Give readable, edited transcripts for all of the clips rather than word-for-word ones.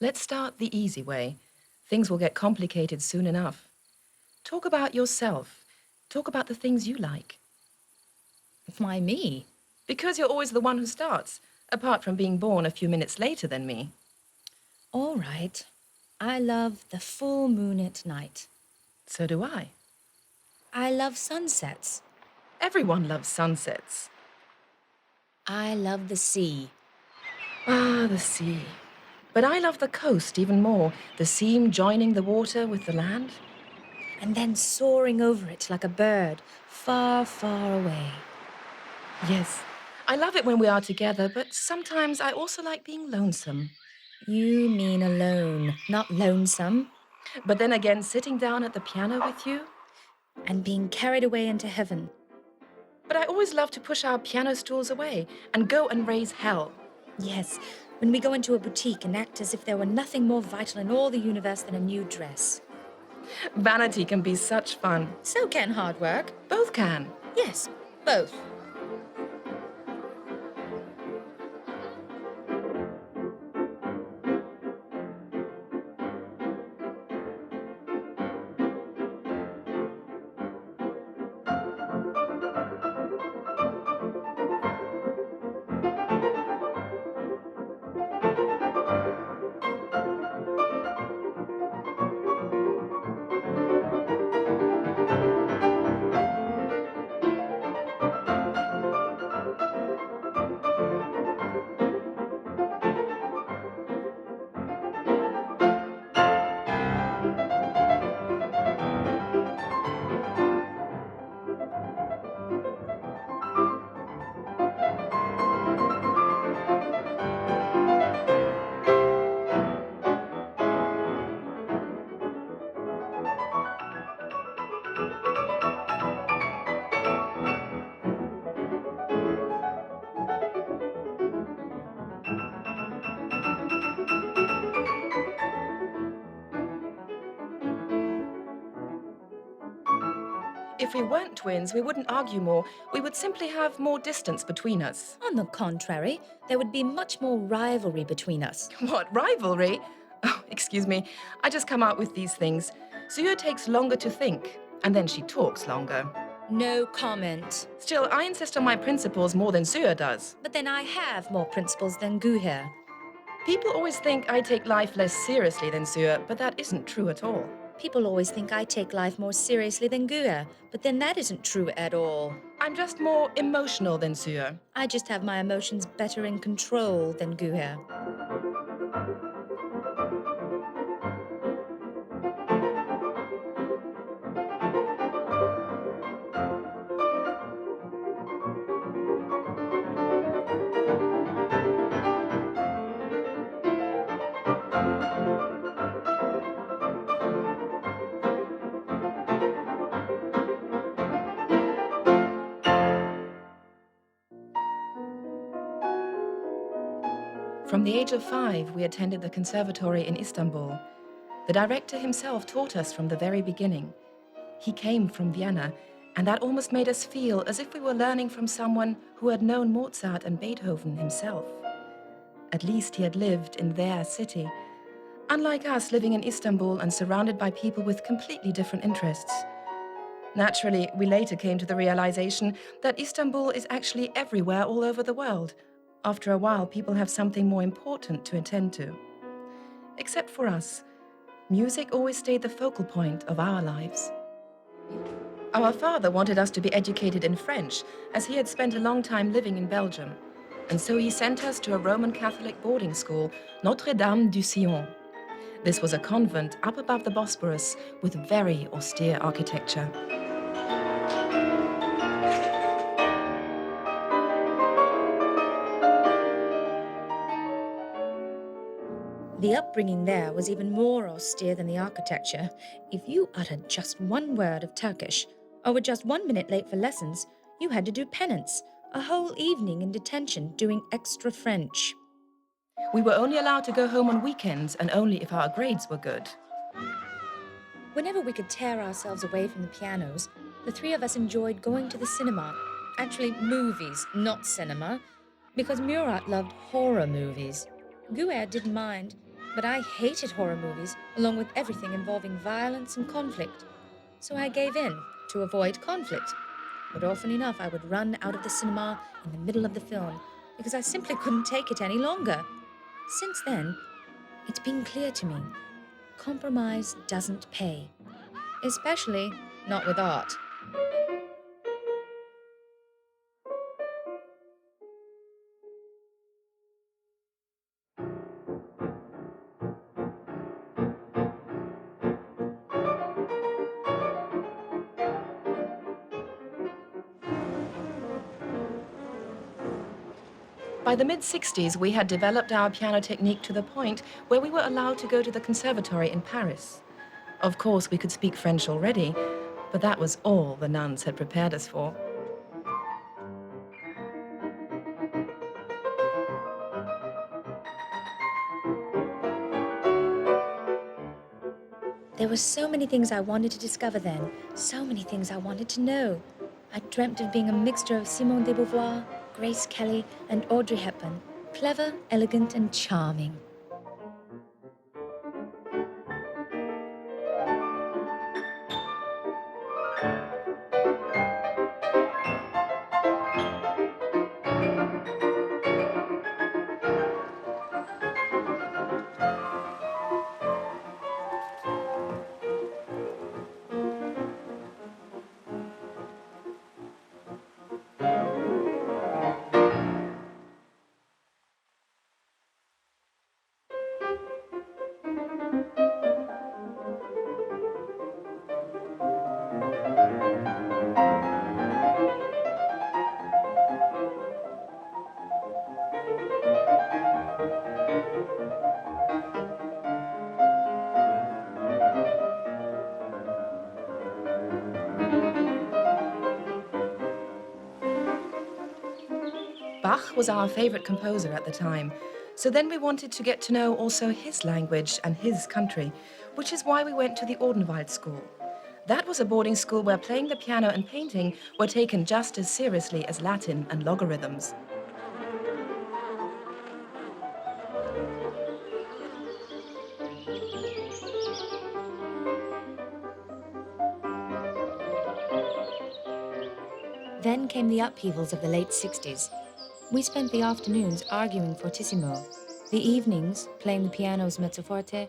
Let's start the easy way. Things will get complicated soon enough. Talk about yourself. Talk about the things you like. Why me? Because you're always the one who starts, apart from being born a few minutes later than me. All right. I love the full moon at night. So do I. I love sunsets. Everyone loves sunsets. I love the sea. Ah, the sea. But I love the coast even more, the seam joining the water with the land. And then soaring over it like a bird, far, far away. Yes, I love it when we are together, but sometimes I also like being lonesome. You mean alone, not lonesome. But then again, sitting down at the piano with you. And being carried away into heaven. But I always love to push our piano stools away and go and raise hell. Yes, when we go into a boutique and act as if there were nothing more vital in all the universe than a new dress. Vanity can be such fun. So can hard work. Both can. Yes, both. If we weren't twins, we wouldn't argue more. We would simply have more distance between us. On the contrary, there would be much more rivalry between us. What, rivalry? Oh, excuse me. I just come out with these things. Süher takes longer to think, and then she talks longer. No comment. Still, I insist on my principles more than Süher does. But then I have more principles than Güher. People always think I take life less seriously than Süher, but that isn't true at all. People always think I take life more seriously than Güher, but then that isn't true at all. I'm just more emotional than Süher. I just have my emotions better in control than Güher. From the age of 5, we attended the conservatory in Istanbul. The director himself taught us from the very beginning. He came from Vienna, and that almost made us feel as if we were learning from someone who had known Mozart and Beethoven himself. At least he had lived in their city, unlike us living in Istanbul and surrounded by people with completely different interests. Naturally, we later came to the realization that Istanbul is actually everywhere all over the world. After a while, people have something more important to attend to. Except for us, music always stayed the focal point of our lives. Our father wanted us to be educated in French, as he had spent a long time living in Belgium. And so he sent us to a Roman Catholic boarding school, Notre Dame du Sillon. This was a convent up above the Bosporus with very austere architecture. The upbringing there was even more austere than the architecture. If you uttered just one word of Turkish, or were just 1 minute late for lessons, you had to do penance, a whole evening in detention doing extra French. We were only allowed to go home on weekends and only if our grades were good. Whenever we could tear ourselves away from the pianos, the three of us enjoyed going to the cinema. Actually, movies, not cinema, because Murat loved horror movies. Güher didn't mind. But I hated horror movies, along with everything involving violence and conflict. So I gave in to avoid conflict. But often enough, I would run out of the cinema in the middle of the film because I simply couldn't take it any longer. Since then, it's been clear to me, compromise doesn't pay, especially not with art. By the mid-60s, we had developed our piano technique to the point where we were allowed to go to the conservatory in Paris. Of course, we could speak French already, but that was all the nuns had prepared us for. There were so many things I wanted to discover then, so many things I wanted to know. I dreamt of being a mixture of Simone de Beauvoir, Grace Kelly, and Audrey Hepburn. Clever, elegant, and charming. Bach was our favorite composer at the time, so then we wanted to get to know also his language and his country, which is why we went to the Odenwald School. That was a boarding school where playing the piano and painting were taken just as seriously as Latin and logarithms. Then came the upheavals of the late 60s. We spent the afternoons arguing fortissimo, the evenings playing the piano's mezzo forte,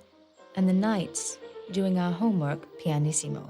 and the nights doing our homework pianissimo.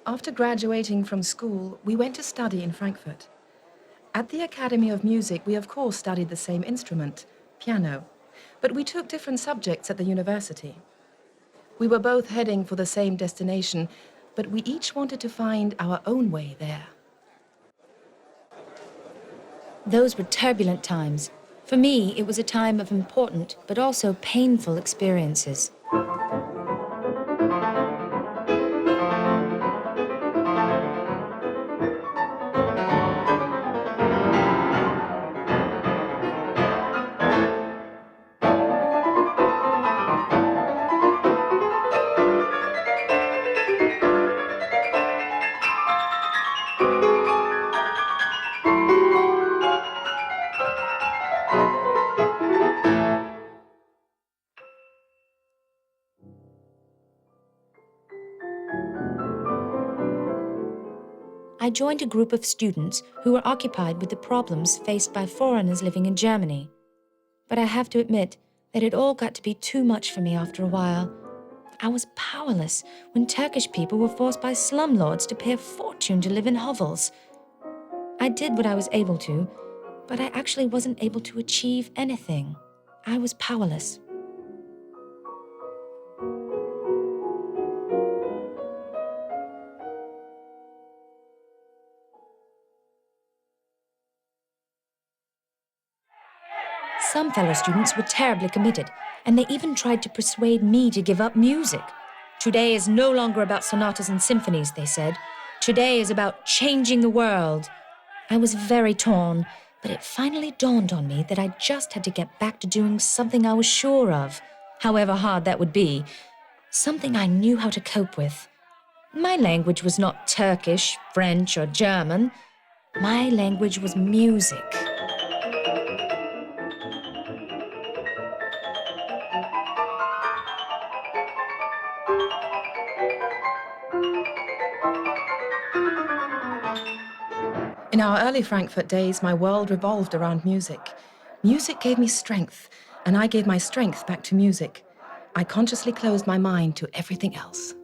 After graduating from school, we went to study in Frankfurt. At the Academy of Music, we of course studied the same instrument, piano, but we took different subjects at the university. We were both heading for the same destination, but we each wanted to find our own way there. Those were turbulent times. For me, it was a time of important but also painful experiences. I joined a group of students who were occupied with the problems faced by foreigners living in Germany. But I have to admit that it all got to be too much for me after a while. I was powerless when Turkish people were forced by slumlords to pay a fortune to live in hovels. I did what I was able to, but I actually wasn't able to achieve anything. I was powerless. some fellow students were terribly committed, and they even tried to persuade me to give up music. Today is no longer about sonatas and symphonies, they said. Today is about changing the world. I was very torn, but it finally dawned on me that I just had to get back to doing something I was sure of, however hard that would be, something I knew how to cope with. My language was not Turkish, French, or German. My language was music. In our early Frankfurt days, my world revolved around music. Music gave me strength, and I gave my strength back to music. I consciously closed my mind to everything else.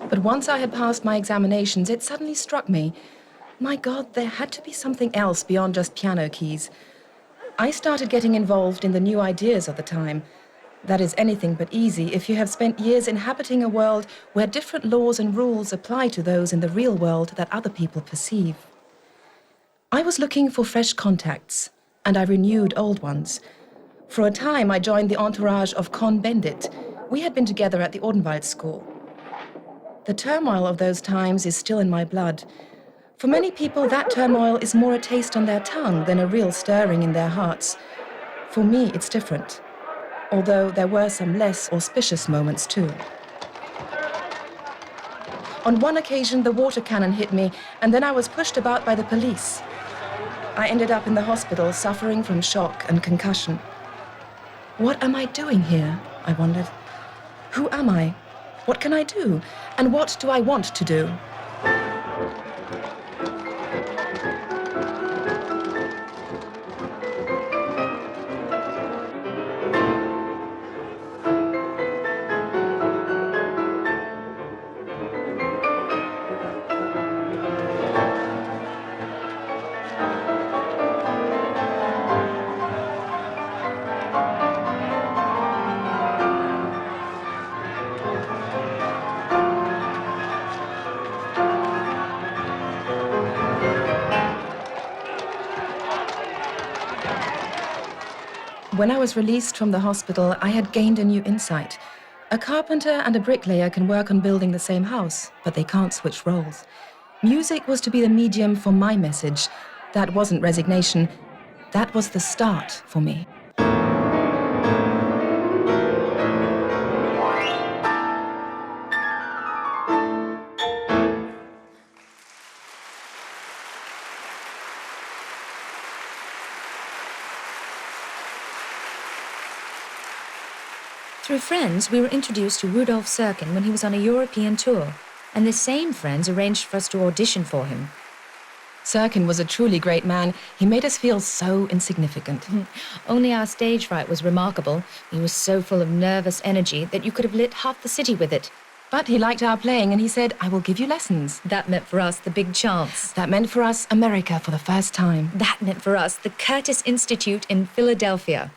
But once I had passed my examinations, it suddenly struck me, my God, there had to be something else beyond just piano keys. I started getting involved in the new ideas of the time. That is anything but easy if you have spent years inhabiting a world where different laws and rules apply to those in the real world that other people perceive. I was looking for fresh contacts, and I renewed old ones. For a time, I joined the entourage of Cohn-Bendit. We had been together at the Odenwald school. The turmoil of those times is still in my blood. For many people, that turmoil is more a taste on their tongue than a real stirring in their hearts. For me, it's different, although there were some less auspicious moments too. On one occasion, the water cannon hit me, and then I was pushed about by the police. I ended up in the hospital suffering from shock and concussion. What am I doing here? I wondered. Who am I? What can I do? And what do I want to do? When I was released from the hospital, I had gained a new insight. A carpenter and a bricklayer can work on building the same house, but they can't switch roles. Music was to be the medium for my message. That wasn't resignation. That was the start for me. Through friends, we were introduced to Rudolf Serkin when he was on a European tour, and the same friends arranged for us to audition for him. Serkin was a truly great man. He made us feel so insignificant. Only our stage fright was remarkable. He was so full of nervous energy that you could have lit half the city with it. But he liked our playing and he said, I will give you lessons. That meant for us the big chance. That meant for us America for the first time. That meant for us the Curtis Institute in Philadelphia.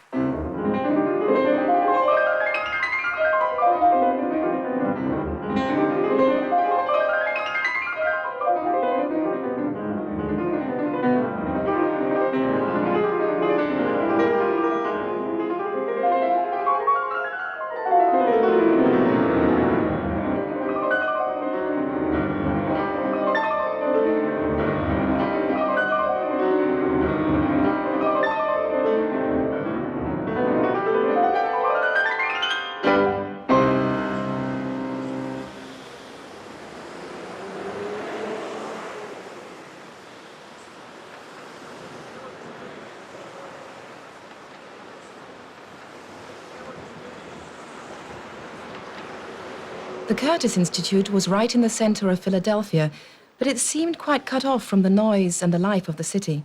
The Curtis Institute was right in the center of Philadelphia, but it seemed quite cut off from the noise and the life of the city.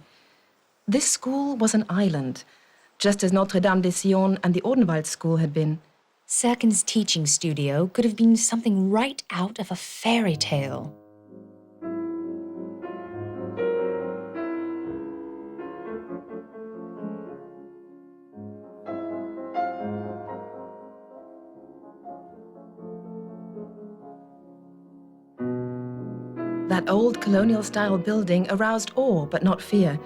This school was an island, just as Notre Dame de Sion and the Odenwald School had been. Serkin's teaching studio could have been something right out of a fairy tale. That old colonial-style building aroused awe, but not fear.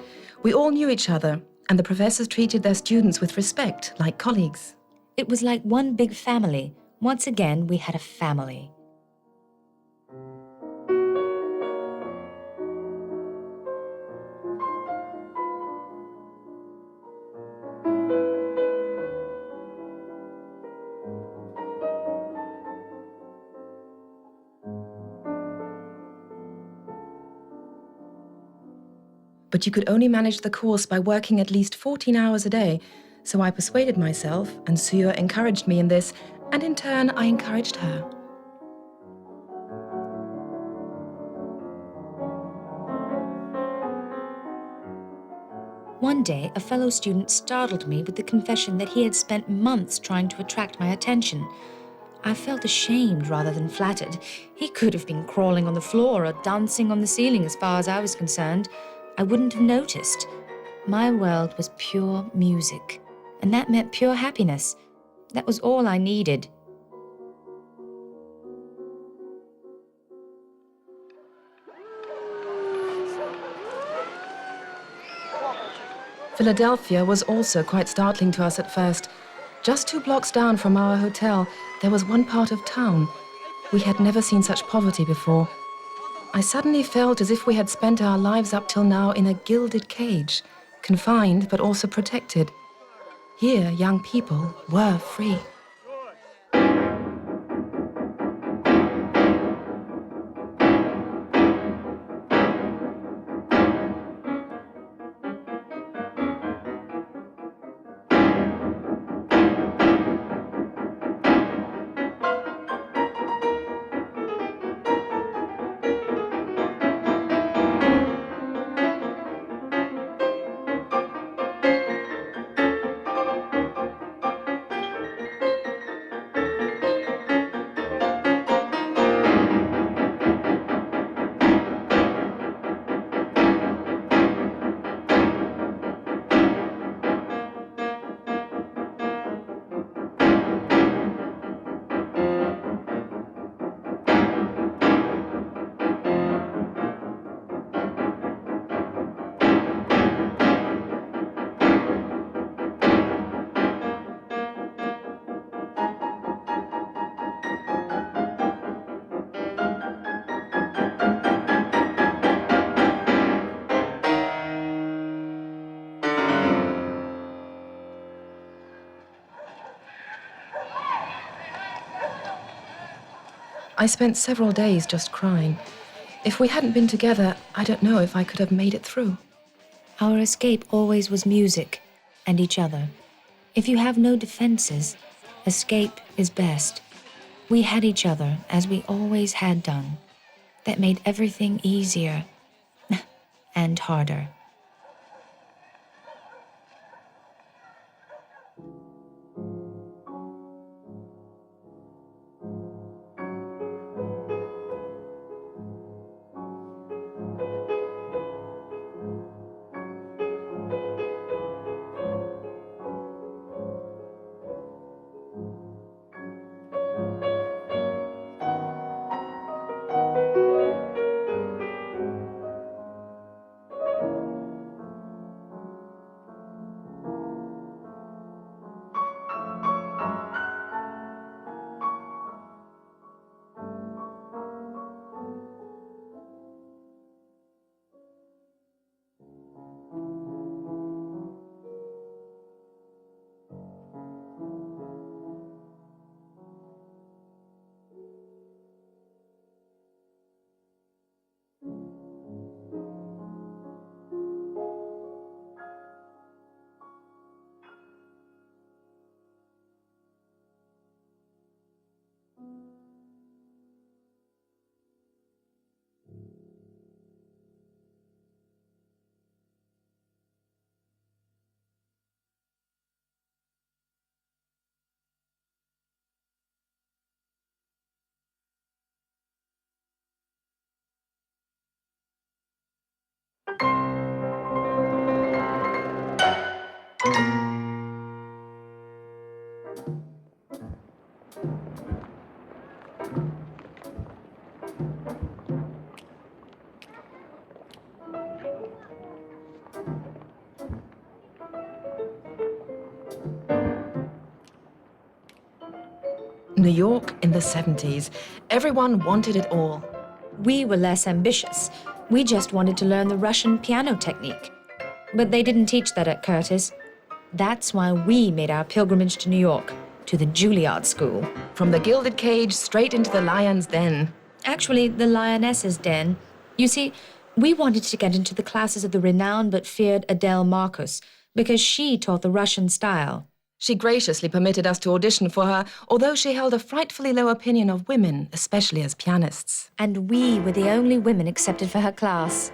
We all knew each other, and the professors treated their students with respect, like colleagues. It was like one big family. Once again, we had a family. But you could only manage the course by working at least 14 hours a day, so I persuaded myself, and Süher encouraged me in this, and in turn I encouraged her. One day, a fellow student startled me with the confession that he had spent months trying to attract my attention. I felt ashamed rather than flattered. He could have been crawling on the floor or dancing on the ceiling as far as I was concerned. I wouldn't have noticed. My world was pure music, and that meant pure happiness. That was all I needed. Philadelphia was also quite startling to us at first. Just 2 blocks down from our hotel, there was one part of town. We had never seen such poverty before. I suddenly felt as if we had spent our lives up till now in a gilded cage, confined but also protected. Here, young people were free. I spent several days just crying. If we hadn't been together, I don't know if I could have made it through. Our escape always was music and each other. If you have no defenses, escape is best. We had each other as we always had done. That made everything easier and harder. New York in the 70s. Everyone wanted it all. We were less ambitious. We just wanted to learn the Russian piano technique. But they didn't teach that at Curtis. That's why we made our pilgrimage to New York, to the Juilliard School. From the gilded cage straight into the lion's den. Actually, the lioness's den. You see, we wanted to get into the classes of the renowned but feared Adele Marcus because she taught the Russian style. She graciously permitted us to audition for her, although she held a frightfully low opinion of women, especially as pianists. And we were the only women accepted for her class.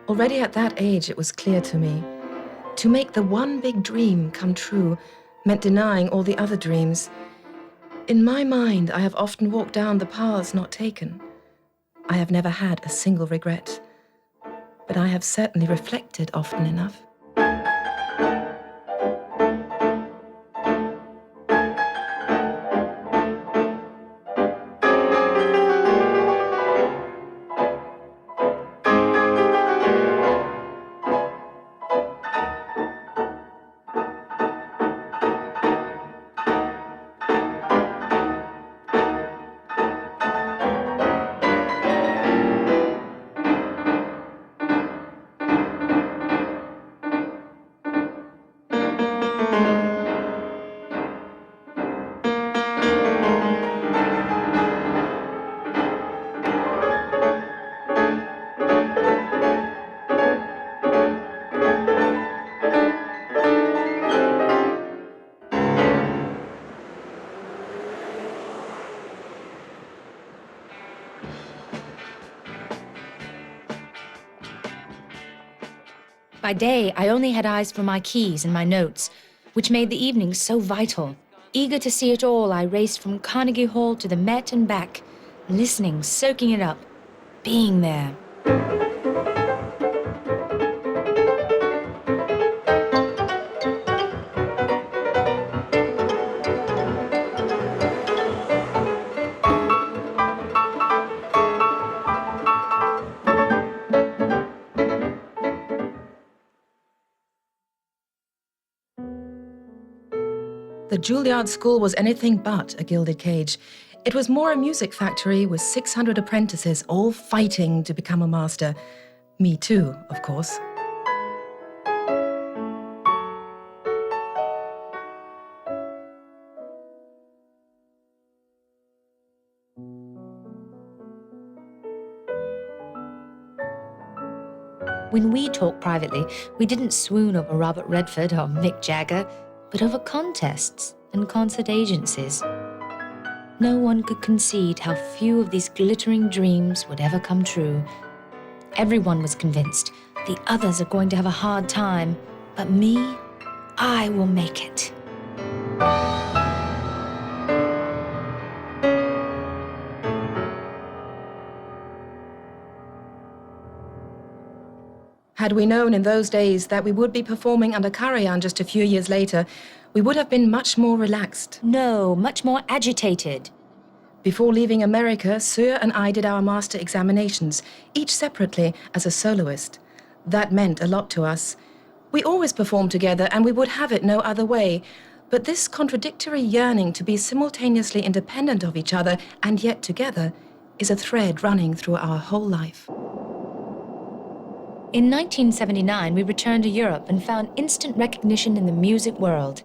Already at that age, it was clear to me. To make the one big dream come true meant denying all the other dreams. In my mind, I have often walked down the paths not taken. I have never had a single regret. But I have certainly reflected often enough. By day, I only had eyes for my keys and my notes, which made the evenings so vital. Eager to see it all, I raced from Carnegie Hall to the Met and back, listening, soaking it up, being there. The Juilliard School was anything but a gilded cage. It was more a music factory with 600 apprentices all fighting to become a master. Me too, of course. When we talked privately, we didn't swoon over Robert Redford or Mick Jagger, but over contests and concert agencies. No one could concede how few of these glittering dreams would ever come true. Everyone was convinced the others are going to have a hard time, but me, I will make it. Had we known in those days that we would be performing under Karajan just a few years later, we would have been much more relaxed. No, much more agitated. Before leaving America, Süher and I did our master examinations, each separately as a soloist. That meant a lot to us. We always performed together and we would have it no other way. But this contradictory yearning to be simultaneously independent of each other and yet together is a thread running through our whole life. In 1979, we returned to Europe and found instant recognition in the music world.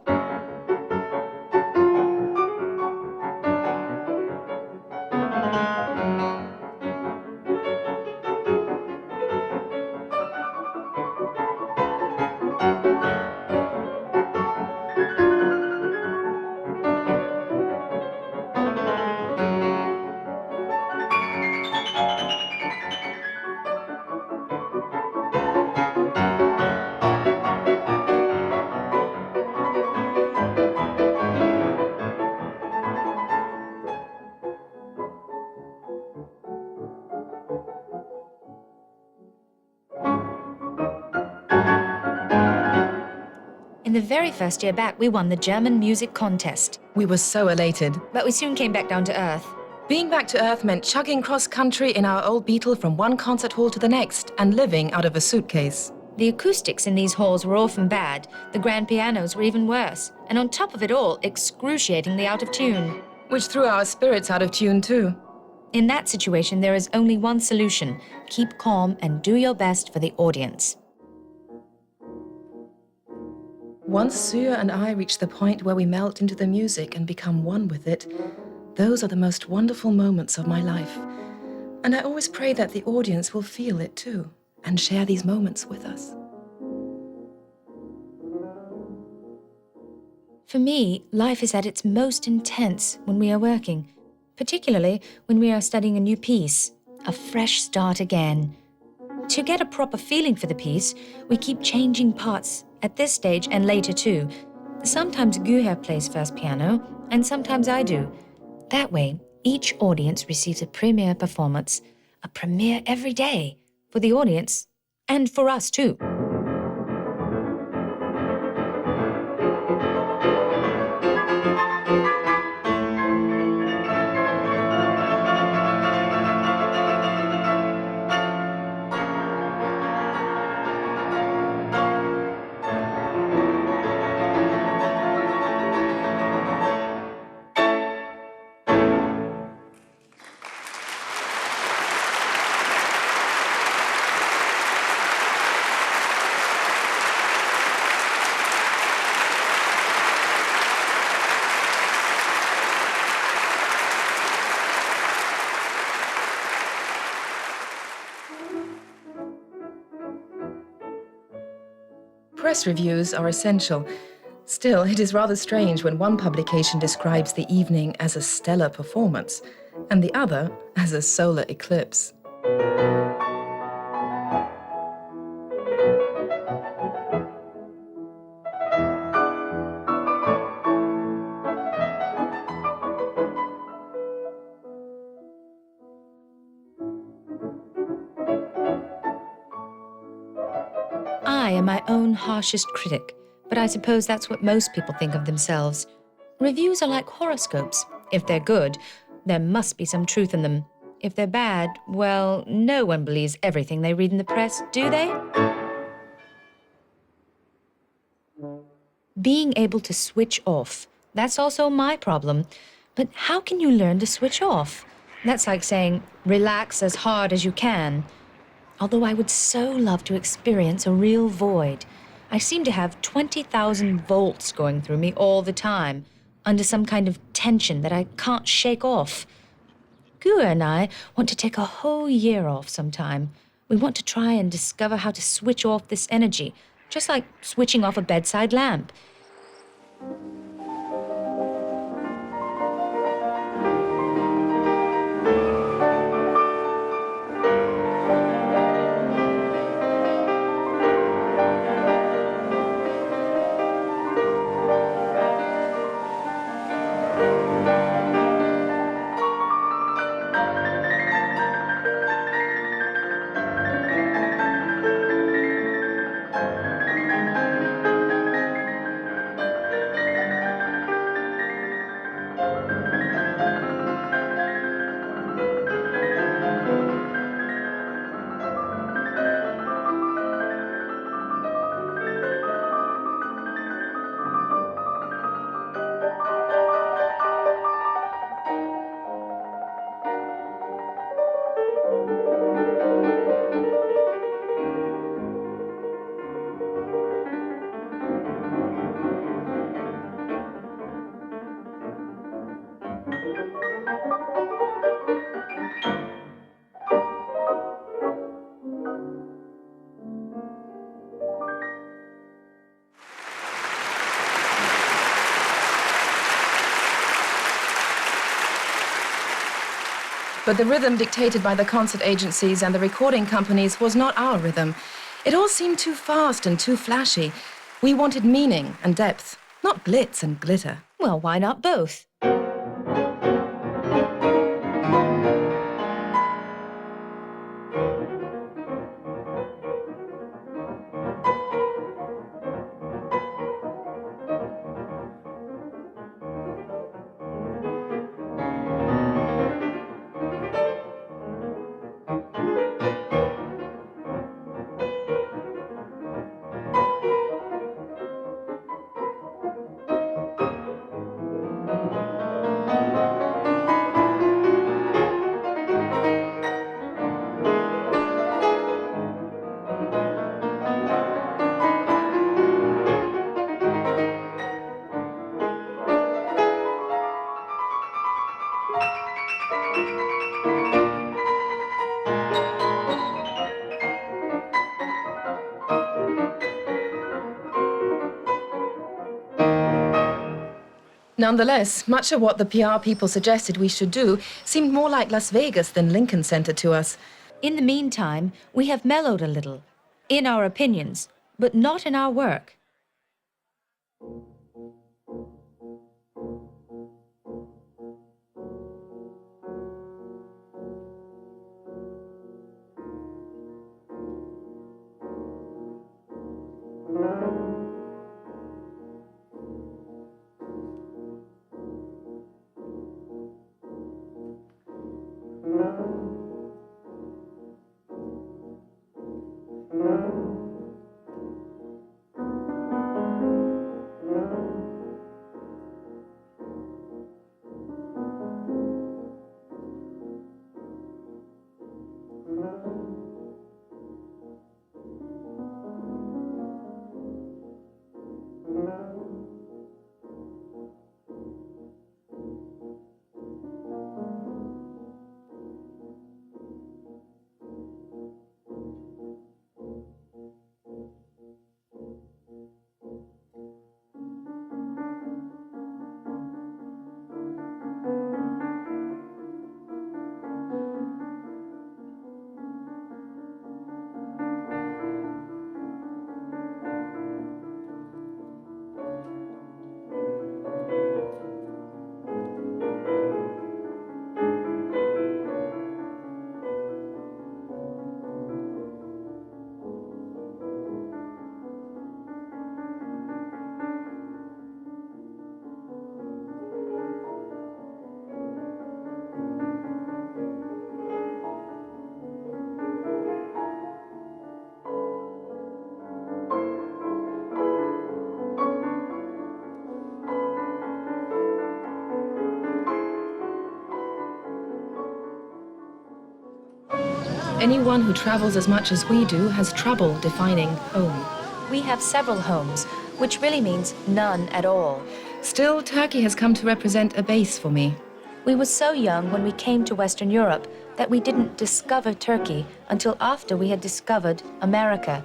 In the very first year back, we won the German music contest. We were so elated. But we soon came back down to earth. Being back to Earth meant chugging cross-country in our old Beetle from one concert hall to the next and living out of a suitcase. The acoustics in these halls were often bad, the grand pianos were even worse, and on top of it all, excruciatingly out of tune. Which threw our spirits out of tune too. In that situation, there is only one solution: keep calm and do your best for the audience. Once Süher and I reach the point where we melt into the music and become one with it, those are the most wonderful moments of my life. And I always pray that the audience will feel it too and share these moments with us. For me, life is at its most intense when we are working, particularly when we are studying a new piece, a fresh start again. To get a proper feeling for the piece, we keep changing parts at this stage and later too. Sometimes Güher plays first piano, and sometimes I do. That way, each audience receives a premiere performance, a premiere every day, for the audience and for us too. Press reviews are essential. Still, it is rather strange when one publication describes the evening as a stellar performance and the other as a solar eclipse. I am my own harshest critic, but I suppose that's what most people think of themselves. Reviews are like horoscopes. If they're good, there must be some truth in them. If they're bad, well, no one believes everything they read in the press, do they? Being able to switch off, that's also my problem. But how can you learn to switch off? That's like saying, relax as hard as you can. Although I would so love to experience a real void. I seem to have 20,000 volts going through me all the time, under some kind of tension that I can't shake off. Güher and I want to take a whole year off sometime. We want to try and discover how to switch off this energy, just like switching off a bedside lamp. But the rhythm dictated by the concert agencies and the recording companies was not our rhythm. It all seemed too fast and too flashy. We wanted meaning and depth, not glitz and glitter. Well, why not both? Nonetheless, much of what the PR people suggested we should do seemed more like Las Vegas than Lincoln Center to us. In the meantime, we have mellowed a little, in our opinions, but not in our work. Anyone who travels as much as we do has trouble defining home. We have several homes, which really means none at all. Still, Turkey has come to represent a base for me. We were so young when we came to Western Europe that we didn't discover Turkey until after we had discovered America.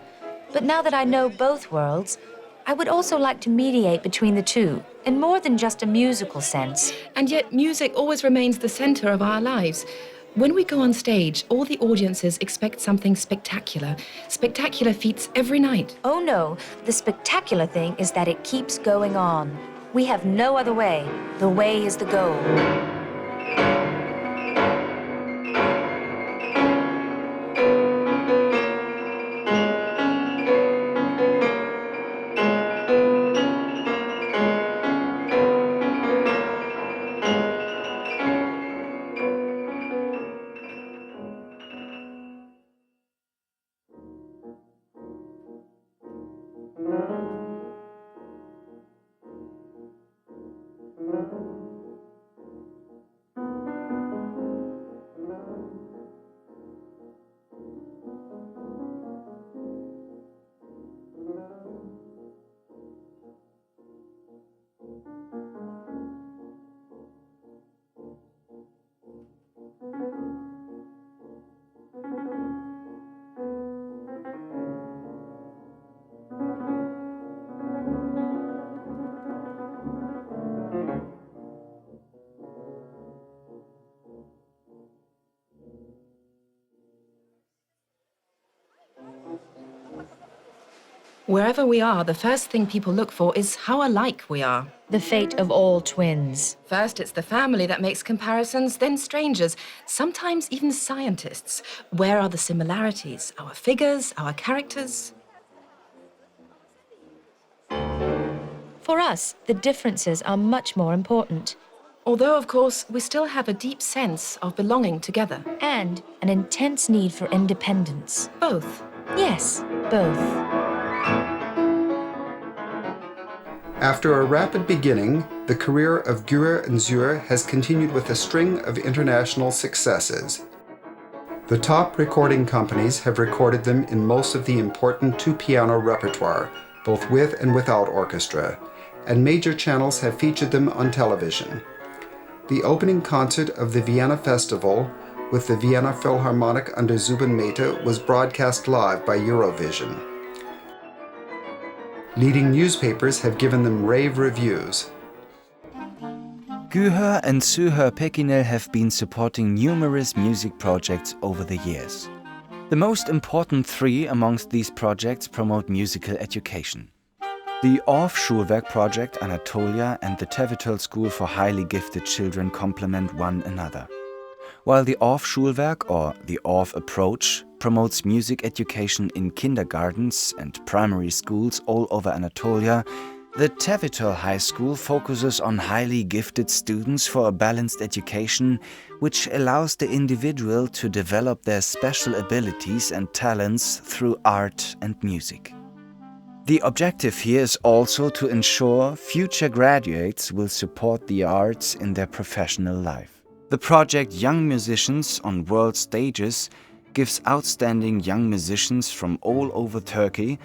But now that I know both worlds, I would also like to mediate between the two, in more than just a musical sense. And yet, music always remains the center of our lives. When we go on stage, all the audiences expect something spectacular. Spectacular feats every night. Oh no, the spectacular thing is that it keeps going on. We have no other way. The way is the goal. Wherever we are, the first thing people look for is how alike we are. The fate of all twins. First, it's the family that makes comparisons, then strangers, sometimes even scientists. Where are the similarities? Our figures, our characters? For us, the differences are much more important. Although, of course, we still have a deep sense of belonging together. And an intense need for independence. Both. Yes, both. After a rapid beginning, the career of Güher and Süher has continued with a string of international successes. The top recording companies have recorded them in most of the important two-piano repertoire, both with and without orchestra, and major channels have featured them on television. The opening concert of the Vienna Festival with the Vienna Philharmonic under Zubin Mehta was broadcast live by Eurovision. Leading newspapers have given them rave reviews. Güher and Süher Pekinel have been supporting numerous music projects over the years. The most important three amongst these projects promote musical education. The Orff Schulwerk project Anatolia and the Tevital School for Highly Gifted Children complement one another. While the Orff Schulwerk, or the Orff approach, promotes music education in kindergartens and primary schools all over Anatolia, the Tevital High School focuses on highly gifted students for a balanced education, which allows the individual to develop their special abilities and talents through art and music. The objective here is also to ensure future graduates will support the arts in their professional life. The project Young Musicians on World Stages gives outstanding young musicians from all over Turkey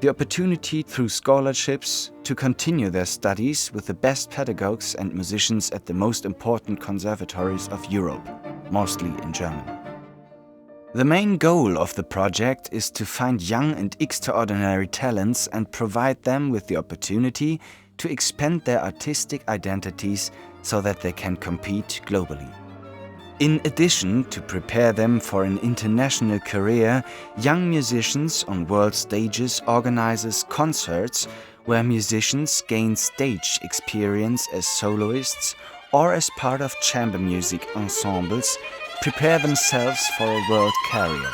the opportunity through scholarships to continue their studies with the best pedagogues and musicians at the most important conservatories of Europe, mostly in Germany. The main goal of the project is to find young and extraordinary talents and provide them with the opportunity to expand their artistic identities so that they can compete globally. In addition to prepare them for an international career, Young Musicians on World Stages organizes concerts where musicians gain stage experience as soloists or as part of chamber music ensembles, prepare themselves for a world career.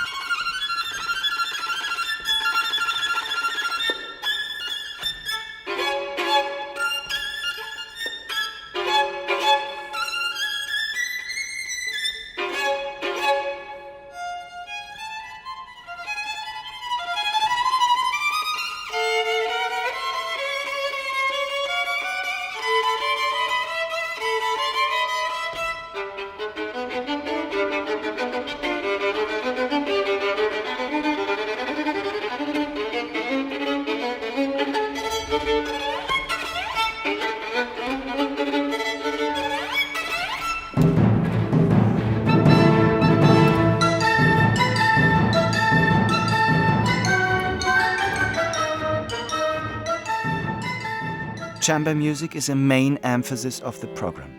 Chamber music is a main emphasis of the program.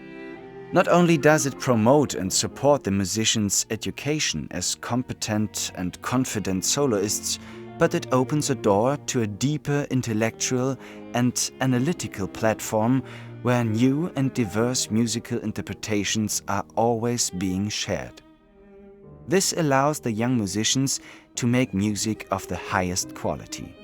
Not only does it promote and support the musicians' education as competent and confident soloists, but it opens a door to a deeper intellectual and analytical platform where new and diverse musical interpretations are always being shared. This allows the young musicians to make music of the highest quality.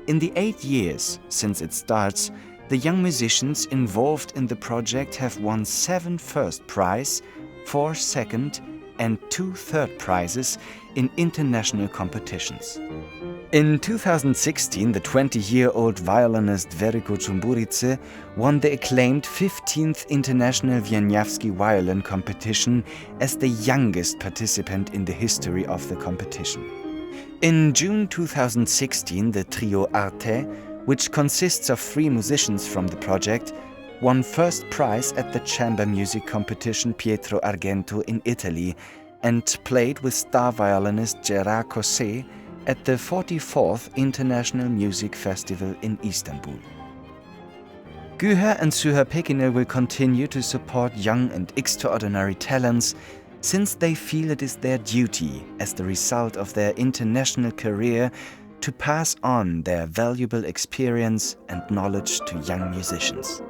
In the 8 years since it starts, the young musicians involved in the project have won 7 first prize, 4 second and 2 third prizes in international competitions. In 2016, the 20-year-old violinist Verico Čumburice won the acclaimed 15th International Wieniawski Violin Competition as the youngest participant in the history of the competition. In June 2016, the trio Arte, which consists of 3 musicians from the project, won first prize at the chamber music competition Pietro Argento in Italy and played with star violinist Gerard Cosset at the 44th International Music Festival in Istanbul. Güher and Süher Pekinel will continue to support young and extraordinary talents since they feel it is their duty, as the result of their international career, to pass on their valuable experience and knowledge to young musicians.